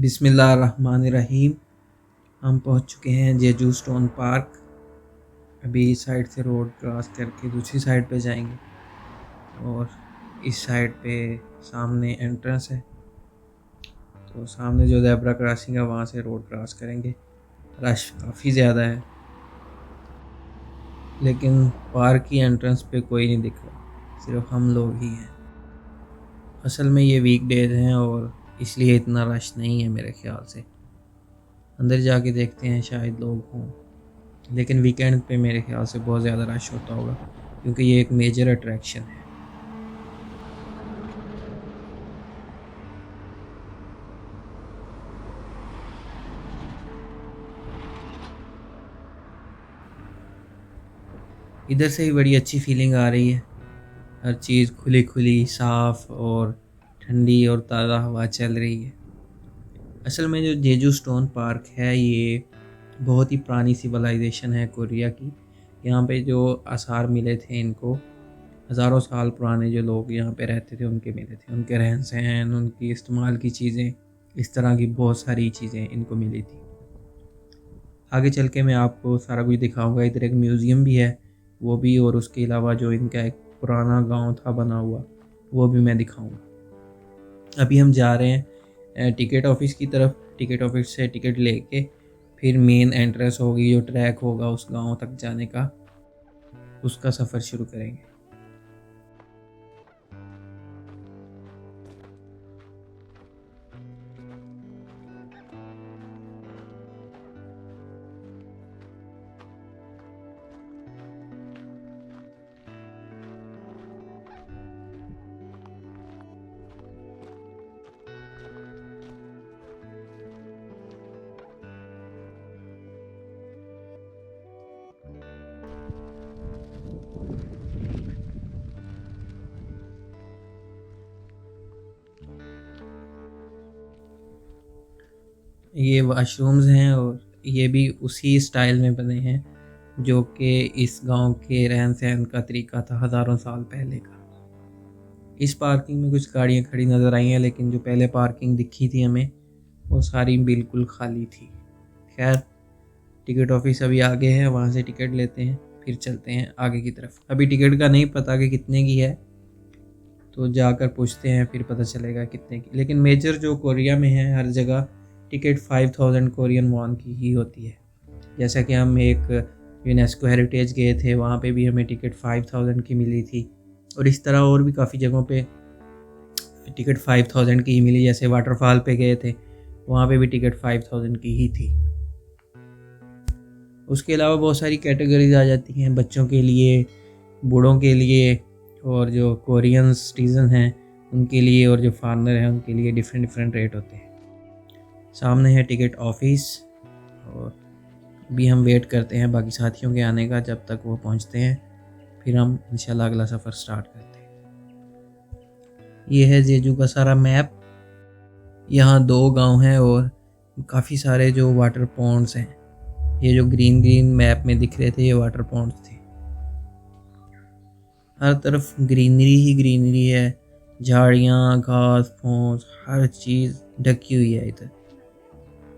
बिस्मिल्लाहिर्रहमानिर्रहीम। हम पहुंच चुके हैं जेजू स्टोन पार्क। अभी इस साइड से रोड क्रॉस करके दूसरी साइड पे जाएंगे और इस साइड पे सामने एंट्रेंस है, तो सामने जो ज़ेब्रा क्रॉसिंग है वहाँ से रोड क्रॉस करेंगे। रश काफ़ी ज़्यादा है, लेकिन पार्क की एंट्रेंस पे कोई नहीं दिख रहा, सिर्फ हम लोग ही हैं। असल में ये वीकडेज हैं और इसलिए इतना रश नहीं है मेरे ख्याल से। अंदर जाके देखते हैं, शायद लोग हों, लेकिन वीकेंड पे मेरे ख्याल से बहुत ज़्यादा रश होता होगा क्योंकि ये एक मेजर अट्रैक्शन है। इधर से ही बड़ी अच्छी फीलिंग आ रही है, हर चीज़ खुली खुली साफ़ और ठंडी और ताज़ा हवा चल रही है। असल में जो जेजू स्टोन पार्क है ये बहुत ही पुरानी सिविलाइजेशन है कोरिया की। यहाँ पे जो आसार मिले थे इनको, हज़ारों साल पुराने जो लोग यहाँ पे रहते थे उनके मिले थे। उनके रहन सहन, उनकी इस्तेमाल की चीज़ें, इस तरह की बहुत सारी चीज़ें इनको मिली थी। आगे चल के मैं आपको सारा कुछ दिखाऊंगा। इधर एक म्यूज़ियम भी है वो भी, और उसके अलावा जो इनका एक पुराना गांव था बना हुआ वो भी मैं दिखाऊंगा। अभी हम जा रहे हैं टिकट ऑफिस की तरफ। टिकट ऑफिस से टिकट लेके फिर मेन एंट्रेंस होगी, जो ट्रैक होगा उस गांव तक जाने का, उसका सफ़र शुरू करेंगे। ये वाशरूम्स हैं और ये भी उसी स्टाइल में बने हैं जो कि इस गांव के रहन सहन का तरीका था हज़ारों साल पहले का। इस पार्किंग में कुछ गाड़ियां खड़ी नज़र आई हैं, लेकिन जो पहले पार्किंग दिखी थी हमें वो सारी बिल्कुल खाली थी। खैर, टिकट ऑफिस अभी आगे है, वहाँ से टिकट लेते हैं फिर चलते हैं आगे की तरफ। अभी टिकट का नहीं पता कि कितने की है, तो जाकर पूछते हैं फिर पता चलेगा कितने की। लेकिन मेजर जो कोरिया में है हर जगह टिकट 5000 कोरियन वॉन की ही होती है। जैसा कि हम एक यूनेस्को हेरिटेज गए थे, वहाँ पे भी हमें टिकट 5000 की मिली थी, और इस तरह और भी काफ़ी जगहों पे टिकट 5000 की ही मिली। जैसे वाटरफॉल पे गए थे, वहाँ पे भी टिकट 5000 की ही थी। उसके अलावा बहुत सारी कैटेगरीज आ जाती हैं, बच्चों के लिए, बूढ़ों के लिए, और जो कोरियन सिटीज़न हैं उनके लिए, और जो फॉरेनर हैं उनके लिए डिफरेंट डिफरेंट रेट होते हैं। सामने है टिकट ऑफिस, और भी हम वेट करते हैं बाकी साथियों के आने का। जब तक वो पहुंचते हैं फिर हम इंशाल्लाह अगला सफ़र स्टार्ट करते हैं। ये है जेजू का सारा मैप। यहाँ 2 गांव हैं और काफ़ी सारे जो वाटर पॉन्ड्स हैं। ये जो ग्रीन ग्रीन मैप में दिख रहे थे ये वाटर पॉन्ड्स थे। हर तरफ ग्रीनरी ही ग्रीनरी है, झाड़ियाँ, घास फूस, हर चीज़ ढकी हुई है इधर।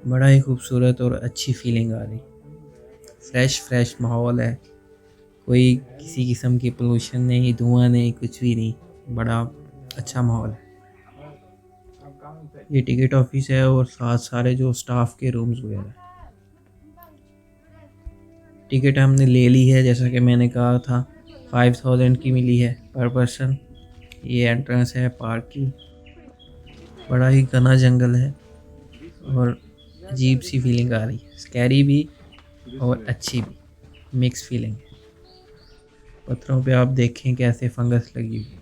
बड़ा ही खूबसूरत और अच्छी फीलिंग आ रही। फ्रेश फ्रेश माहौल है, कोई किसी किस्म की पोल्यूशन नहीं, धुआं नहीं, कुछ भी नहीं। बड़ा अच्छा माहौल है। ये टिकट ऑफिस है और साथ सारे जो स्टाफ के रूम्स वगैरह। टिकट हमने ले ली है, जैसा कि मैंने कहा था 5000 की मिली है पर पर्सन। ये एंट्रेंस है पार्क की। बड़ा ही घना जंगल है और अजीब सी फीलिंग आ रही है, स्कैरी भी और अच्छी भी, मिक्स फीलिंग है। पत्थरों पे आप देखें कैसे फंगस लगी हुई।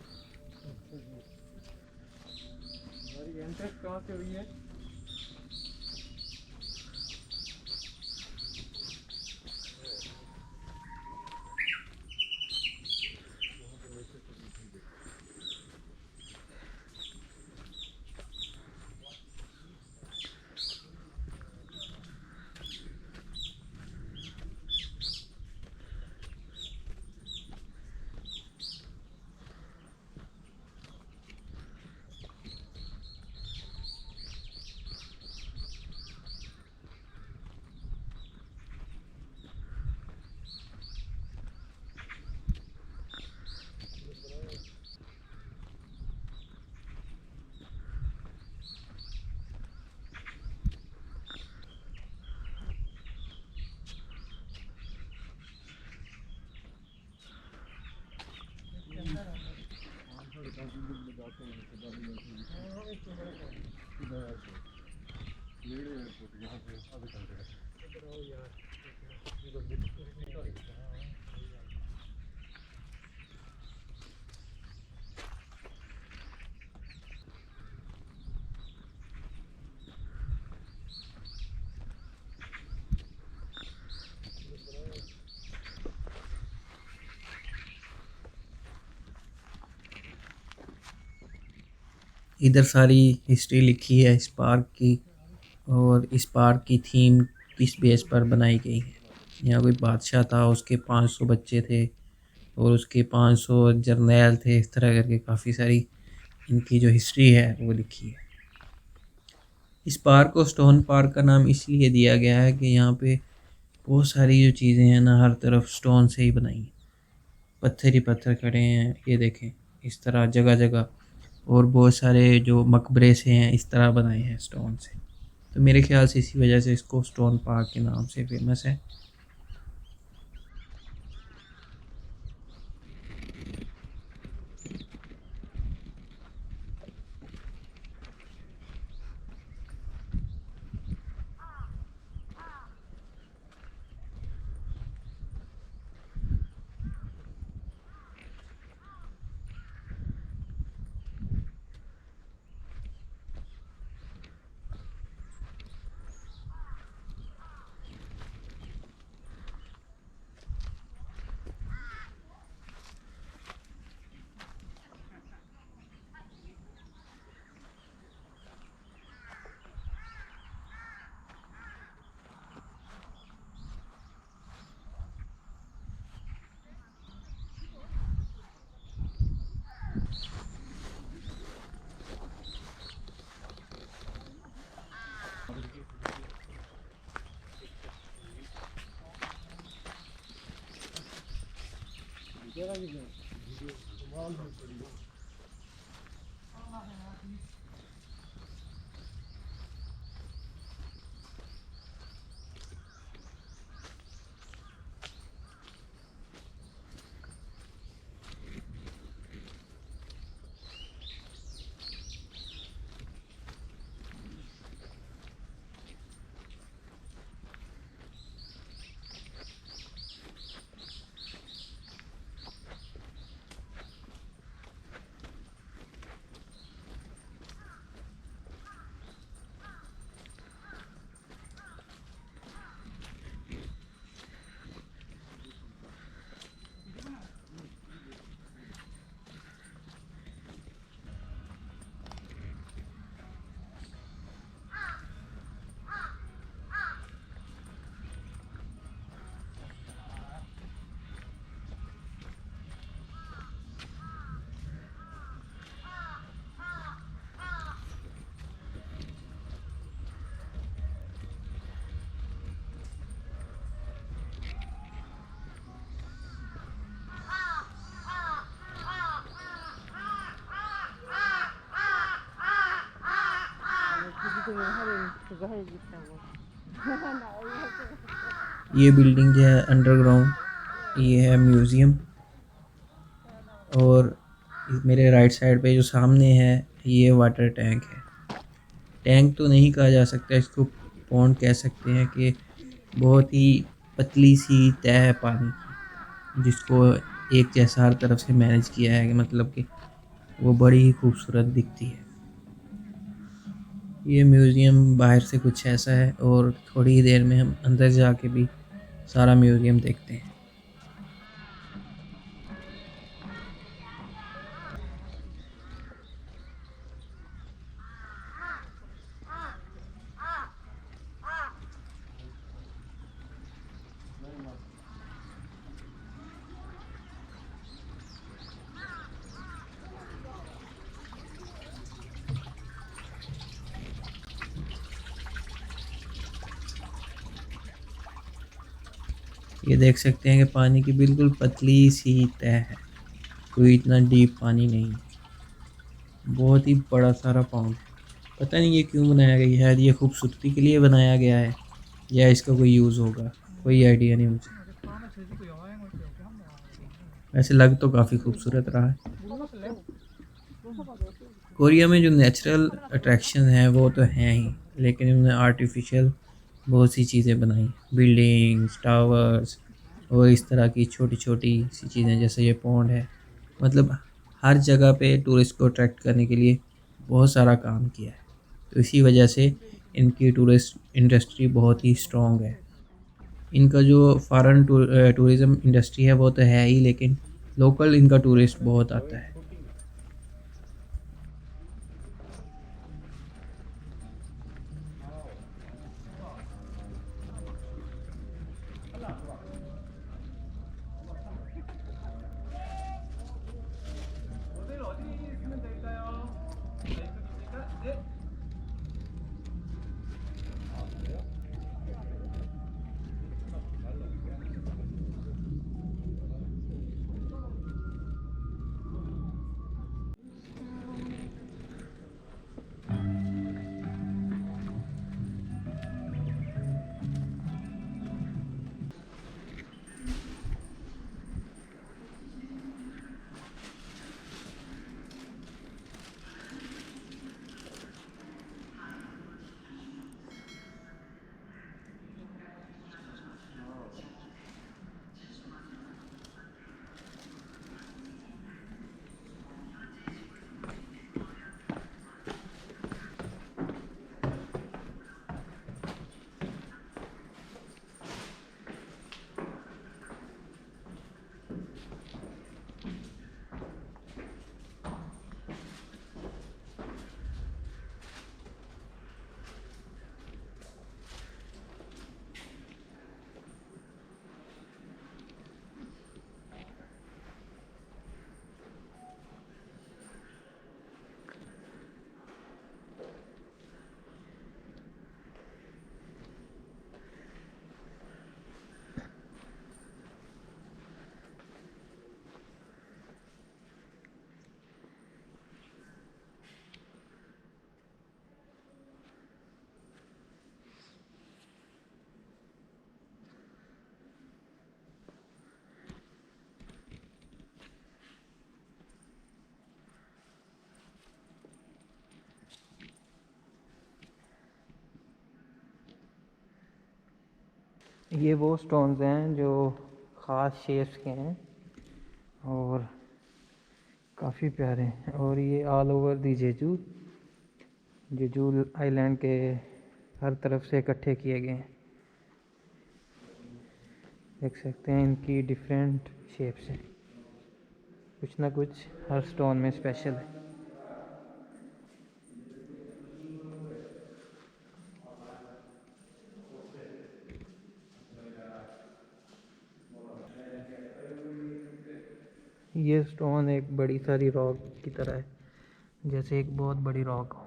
इधर सारी हिस्ट्री लिखी है इस पार्क की, और इस पार्क की थीम किस बेस पर बनाई गई है। यहाँ कोई बादशाह था, उसके 500 बच्चे थे और उसके 500 जर्नैल थे, इस तरह करके काफ़ी सारी इनकी जो हिस्ट्री है वो लिखी है। इस पार्क को स्टोन पार्क का नाम इसलिए दिया गया है कि यहाँ पे बहुत सारी जो चीज़ें हैं ना, हर तरफ स्टोन से ही बनाई हैं। पत्थर ही पत्थर खड़े हैं, ये देखें, इस तरह जगह जगह। और बहुत सारे जो मकबरे से हैं इस तरह बनाए हैं स्टोन से। तो मेरे ख्याल से इसी वजह से इसको स्टोन पार्क के नाम से फेमस है। ये बिल्डिंग जो है अंडरग्राउंड, ये है म्यूज़ियम। और मेरे राइट साइड पे जो सामने है ये वाटर टैंक है। टैंक तो नहीं कहा जा सकता इसको, पॉन्ड कह सकते हैं, कि बहुत ही पतली सी तह है पानी की, जिसको एक जैसा हर तरफ से मैनेज किया है, कि मतलब कि वो बड़ी ही खूबसूरत दिखती है। ये म्यूज़ियम बाहर से कुछ ऐसा है, और थोड़ी ही देर में हम अंदर जाके भी सारा म्यूज़ियम देखते हैं। ये देख सकते हैं कि पानी की बिल्कुल पतली सी तह है, कोई इतना डीप पानी नहीं है। बहुत ही बड़ा सारा पाउंड है। पता नहीं ये क्यों बनाया गया है, ये खूबसूरती के लिए बनाया गया है या इसका कोई यूज़ होगा, कोई आइडिया नहीं मुझे। वैसे लग तो काफ़ी खूबसूरत रहा है। कोरिया में जो नेचुरल अट्रैक्शन हैं वो तो हैं ही, लेकिन उन्हें आर्टिफिशियल बहुत सी चीज़ें बनाई, बिल्डिंग्स, टावर्स और इस तरह की छोटी-छोटी सी चीज़ें, जैसे ये पॉन्ड है। मतलब हर जगह पे टूरिस्ट को अट्रैक्ट करने के लिए बहुत सारा काम किया है। तो इसी वजह से इनकी टूरिस्ट इंडस्ट्री बहुत ही स्ट्रॉन्ग है। इनका जो फॉरेन टूरिज़्म इंडस्ट्री है वो तो है ही, लेकिन लोकल इनका टूरिस्ट बहुत आता है। ये वो स्टोन्स हैं जो ख़ास शेप्स के हैं और काफ़ी प्यारे हैं, और ये all over the Jeju Jeju island के हर तरफ से इकट्ठे किए गए हैं। देख सकते हैं इनकी डिफरेंट शेप्स हैं, कुछ ना कुछ हर स्टोन में स्पेशल है। ये स्टोन एक बड़ी सारी रॉक की तरह है, जैसे एक बहुत बड़ी रॉक हो।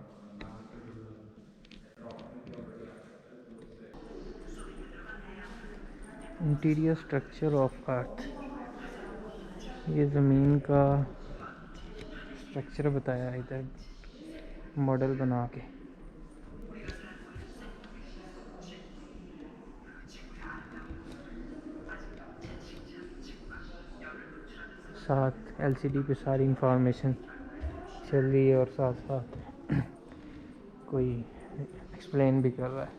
इंटीरियर स्ट्रक्चर ऑफ अर्थ, ये ज़मीन का स्ट्रक्चर बताया है इधर मॉडल बना के। 7 LCD पे सारी इंफॉर्मेशन चल रही है और साथ साथ कोई एक्सप्लेन भी कर रहा है।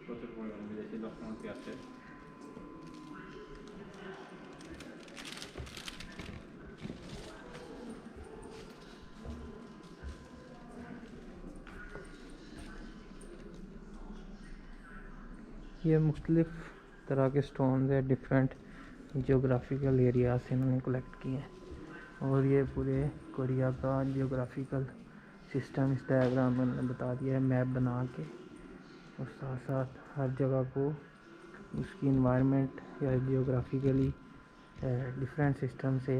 প্রচুর পরিমাণে বিদেশি দর্শনার্থী আসে। ये मुख्तलिफ़ तरह के स्टोन है, डिफरेंट जोग्राफिकल एरिया से इन्होंने कलेक्ट किए हैं, और ये पूरे कोरिया का जियोग्राफिकल सिस्टम इस डायग्राम में उन्होंने बता दिया है मैप बना के, और साथ साथ हर जगह को उसकी इन्वायरमेंट या जियोग्राफिकली डिफरेंट सिस्टम से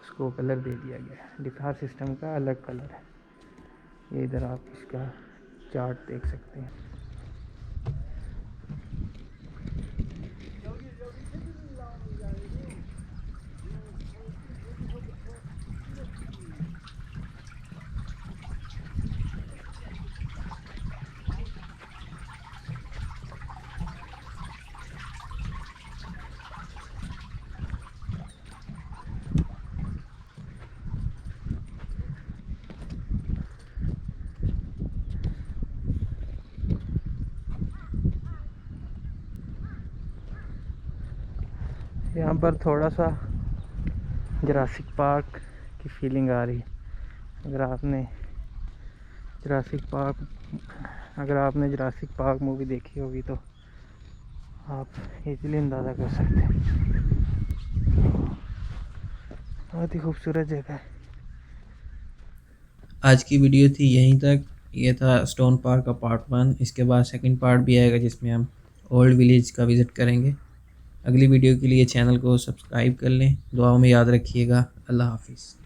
उसको कलर दे दिया गया है। हर सिस्टम का अलग कलर है। ये इधर आप इसका चार्ट देख सकते हैं। यहाँ पर थोड़ा सा जुरासिक पार्क की फीलिंग आ रही है। अगर आपने जुरासिक पार्क मूवी देखी होगी तो आप इजीली अंदाज़ा कर सकते हैं। बहुत ही खूबसूरत जगह है। आज की वीडियो थी यहीं तक। ये था स्टोन पार्क का पार्ट 1। इसके बाद सेकंड पार्ट भी आएगा जिसमें हम ओल्ड विलेज का विज़िट करेंगे। अगली वीडियो के लिए चैनल को सब्सक्राइब कर लें। दुआओं में याद रखिएगा। अल्लाह हाफिज़।